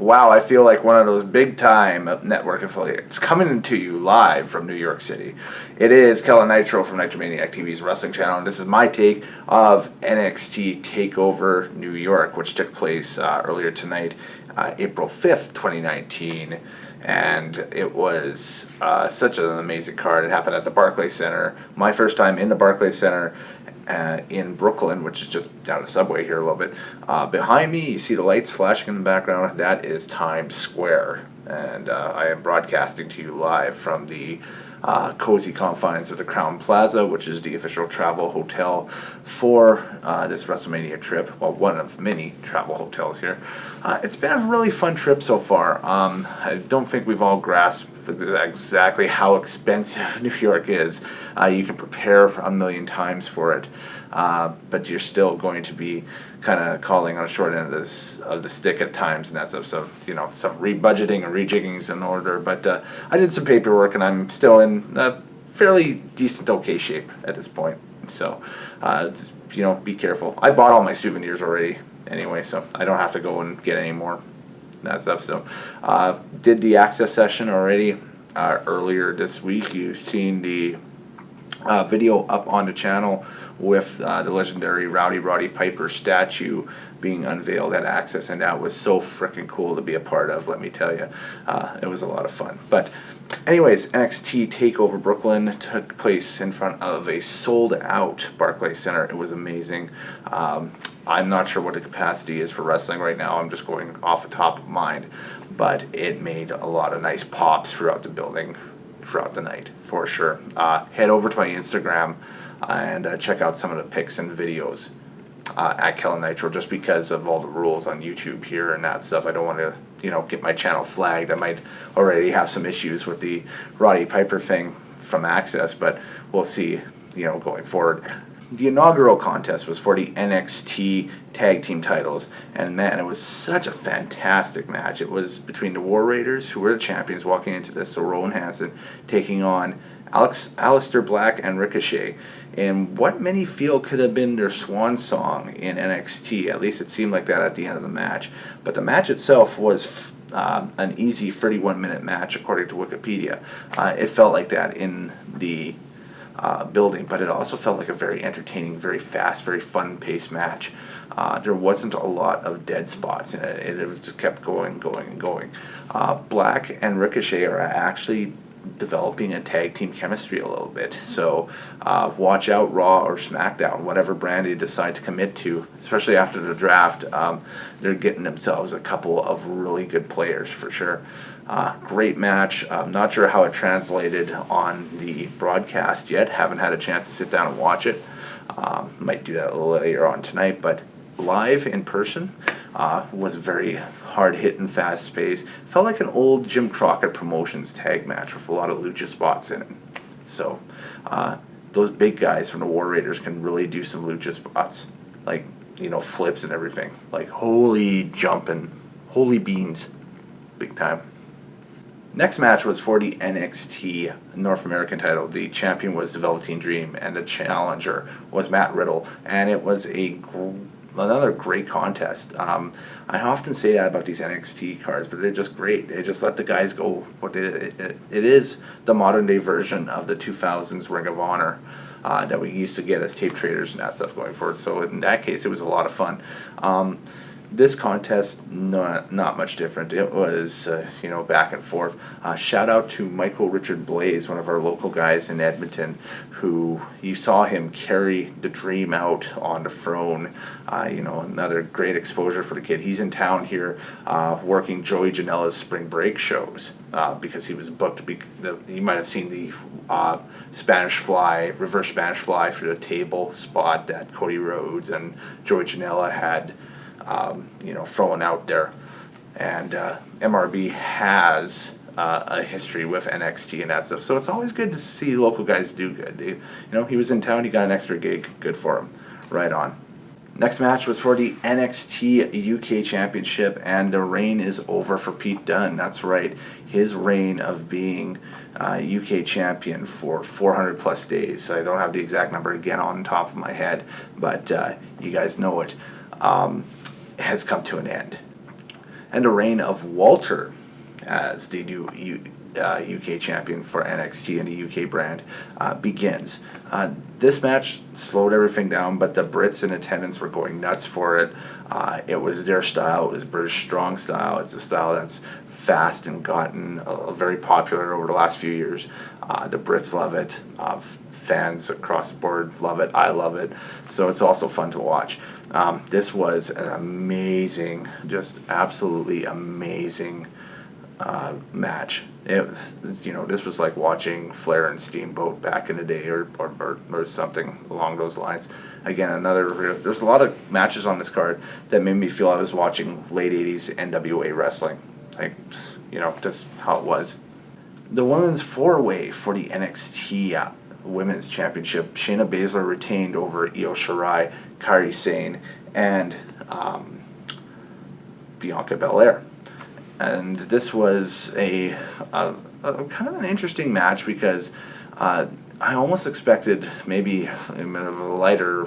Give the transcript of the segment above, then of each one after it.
Wow, I feel like one of those big time network affiliates coming to you live from New York City. It is Kellen Nitro from Nitromaniac TV's wrestling channel, and this is my take of NXT TakeOver New York, which took place earlier tonight, April 5th, 2019. And it was such an amazing card. It happened at the Barclays Center. My first time in the Barclays Center in Brooklyn, which is just down the subway here a little bit. Behind me, you see the lights flashing in the background. That is Times Square. And I am broadcasting to you live from the cozy confines of the Crown Plaza, which is the official travel hotel for this WrestleMania trip. Well, one of many travel hotels here. It's been a really fun trip so far. I don't think we've all grasped exactly how expensive New York is. You can prepare a million times for it, but you're still going to be kind of calling on a short end of the stick at times and that stuff. So, some rebudgeting and rejigging is in order. But I did some paperwork, and I'm still in fairly decent, okay shape at this point. So, just, be careful. I bought all my souvenirs already anyway, so I don't have to go and get any more that stuff. So, did the access session already earlier this week. You've seen the video up on the channel with the legendary Rowdy Roddy Piper statue being unveiled at Access, and that was so freaking cool to be a part of, let me tell you. It was a lot of fun. But anyways, NXT TakeOver Brooklyn took place in front of a sold-out Barclays Center. It was amazing. I'm not sure what the capacity is for wrestling right now. I'm just going off the top of mind. But it made a lot of nice pops throughout the building, throughout the night, for sure. Head over to my Instagram and check out some of the pics and videos at Kellen Nitro, just because of all the rules on YouTube here and that stuff. I don't want to, get my channel flagged. I might already have some issues with the Roddy Piper thing from Access, but we'll see, going forward. The inaugural contest was for the NXT Tag Team titles, and man, it was such a fantastic match. It was between the War Raiders, who were the champions walking into this, so Rowan Hansen taking on Aleister Black and Ricochet, in what many feel could have been their swan song in NXT. At least it seemed like that at the end of the match. But the match itself was an easy 31-minute match, according to Wikipedia. It felt like that in the building, but it also felt like a very entertaining, very fast, very fun-paced match. There wasn't a lot of dead spots in it. It just kept going, and going. Black and Ricochet are actually developing a tag team chemistry a little bit. So watch out, Raw or SmackDown, whatever brand they decide to commit to, especially after the draft. They're getting themselves a couple of really good players for sure. Great match. I'm not sure how it translated on the broadcast yet. Haven't had a chance to sit down and watch it. Might do that a little later on tonight, but live in person was very hard hitting, fast paced. Felt like an old Jim Crockett Promotions tag match with a lot of lucha spots in it. So those big guys from the War Raiders can really do some lucha spots, like flips and everything, like holy jumping, holy beans, big time. Next match was for the NXT North American title. The champion was the Velveteen Dream, and the challenger was Matt Riddle, and it was another great contest. I often say that about these NXT cards, but they're just great. They just let the guys go. It is the modern day version of the 2000s Ring of Honor that we used to get as tape traders and that stuff going forward. So in that case, it was a lot of fun. This contest, not much different. It was, back and forth. Shout out to Michael Richard Blaze, one of our local guys in Edmonton, who you saw him carry the Dream out on the throne. Another great exposure for the kid. He's in town here working Joey Janela's spring break shows because he was booked. You might have seen the Spanish Fly, reverse Spanish Fly for the table spot that Cody Rhodes and Joey Janela had thrown out there. And MRB has a history with NXT and that stuff, so it's always good to see local guys do good. He was in town, he got an extra gig, good for him. Right on. Next match was for the NXT UK Championship, and the reign is over for Pete Dunne. That's right, his reign of being UK champion for 400 plus days. I don't have the exact number again on top of my head, but you guys know it, has come to an end. And the reign of Walter as the new UK champion for NXT and the UK brand begins. This match slowed everything down, but the Brits in attendance were going nuts for it. It was their style. It was British strong style. It's a style that's fast and gotten very popular over the last few years. The Brits love it. Fans across the board love it. I love it. So it's also fun to watch. This was an amazing, just absolutely amazing match. This was like watching Flair and Steamboat back in the day, or something along those lines. Again, there's a lot of matches on this card that made me feel I was watching late '80s NWA wrestling. Just how it was. The women's four-way for the NXT Women's Championship, Shayna Baszler retained over Io Shirai, Kairi Sane, and Bianca Belair. And this was a kind of an interesting match because I almost expected maybe a bit of a lighter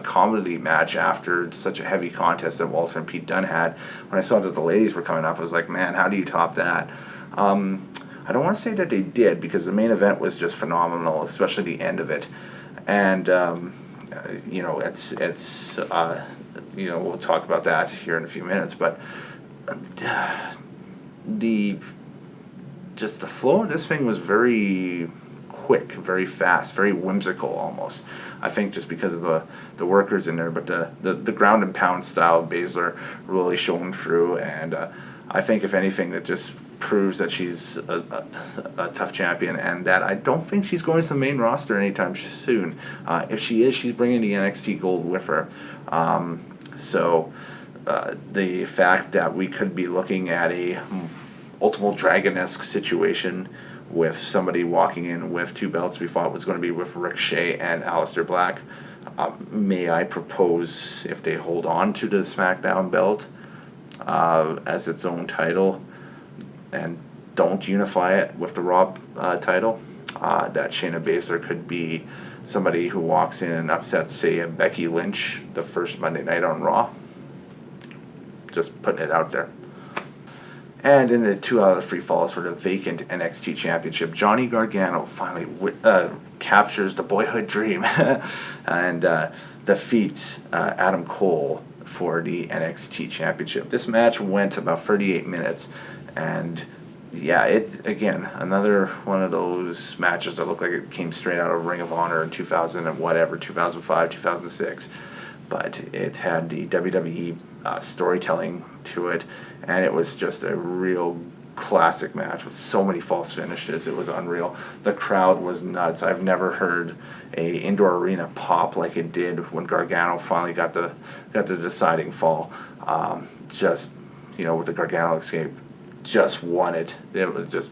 comedy match after such a heavy contest that Walter and Pete Dunne had. When I saw that the ladies were coming up, I was like, man, how do you top that? I don't want to say that they did, because the main event was just phenomenal, especially the end of it. And we'll talk about that here in a few minutes, but the flow of this thing was very quick, very fast, very whimsical almost. I think just because of the workers in there, but the ground and pound style of Baszler really shone through, and I think if anything that just proves that she's a tough champion, and that I don't think she's going to the main roster anytime soon. If she is, she's bringing the NXT Gold with her. So the fact that we could be looking at a Ultimate Dragon-esque situation with somebody walking in with two belts we thought was going to be with Ricochet and Aleister Black. May I propose, if they hold on to the SmackDown belt as its own title and don't unify it with the Raw title, that Shayna Baszler could be somebody who walks in and upsets, say, a Becky Lynch the first Monday night on Raw. Just putting it out there. And in the 2 out of 3 falls for the vacant NXT Championship, Johnny Gargano finally captures the boyhood dream and defeats Adam Cole for the NXT Championship. This match went about 38 minutes, and yeah, it's again another one of those matches that looked like it came straight out of Ring of Honor in 2005, 2006. But it had the WWE storytelling to it, and it was just a real classic match with so many false finishes. It was unreal. The crowd was nuts. I've never heard a indoor arena pop like it did when Gargano finally got the deciding fall. With the Gargano escape, just won it. It was just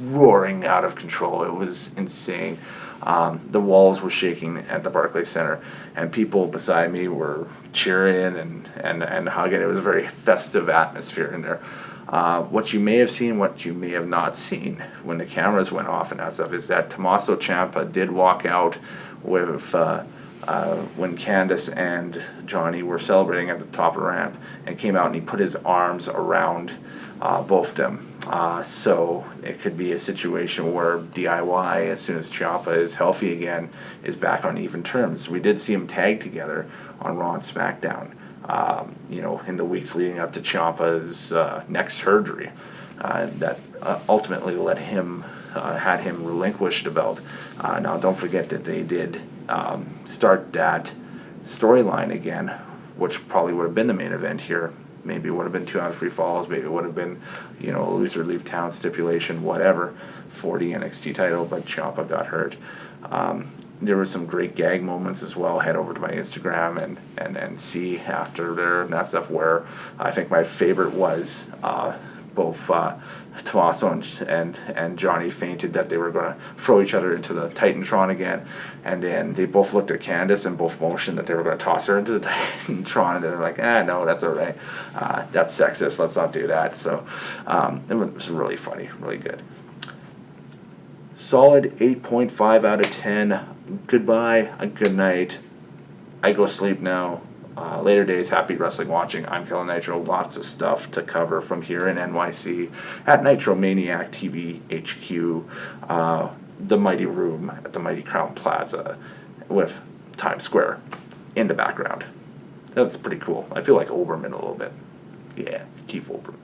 roaring out of control. It was insane. The walls were shaking at the Barclays Center, and people beside me were cheering and hugging. It was a very festive atmosphere in there. What you may have seen, what you may have not seen when the cameras went off and that stuff is that Tommaso Ciampa did walk out with when Candice and Johnny were celebrating at the top of the ramp, and came out and he put his arms around both of them. So it could be a situation where DIY, as soon as Ciampa is healthy again, is back on even terms. We did see them tag together on Raw and SmackDown, in the weeks leading up to Ciampa's neck surgery, that ultimately had him relinquish the belt. Now, don't forget that they did start that storyline again, which probably would have been the main event here. Maybe it would have been 2 out of 3 falls. Maybe it would have been, a loser leave town stipulation, whatever, for the NXT title. But Ciampa got hurt. There were some great gag moments as well. Head over to my Instagram and see after there and that stuff, where I think my favorite was both Tommaso and Johnny fainted that they were going to throw each other into the Titantron again, and then they both looked at Candice and both motioned that they were going to toss her into the Titantron, and they're like, no, that's all right, that's sexist, let's not do that. So it was really funny, really good. Solid 8.5 out of 10. Goodbye, a good night. I go sleep now. later days, happy wrestling watching. I'm Kellen Nitro. Lots of stuff to cover from here in NYC at Nitromaniac TV HQ, the Mighty Room at the Mighty Crown Plaza with Times Square in the background. That's pretty cool. I feel like Oberman a little bit. Yeah, Keith Oberman.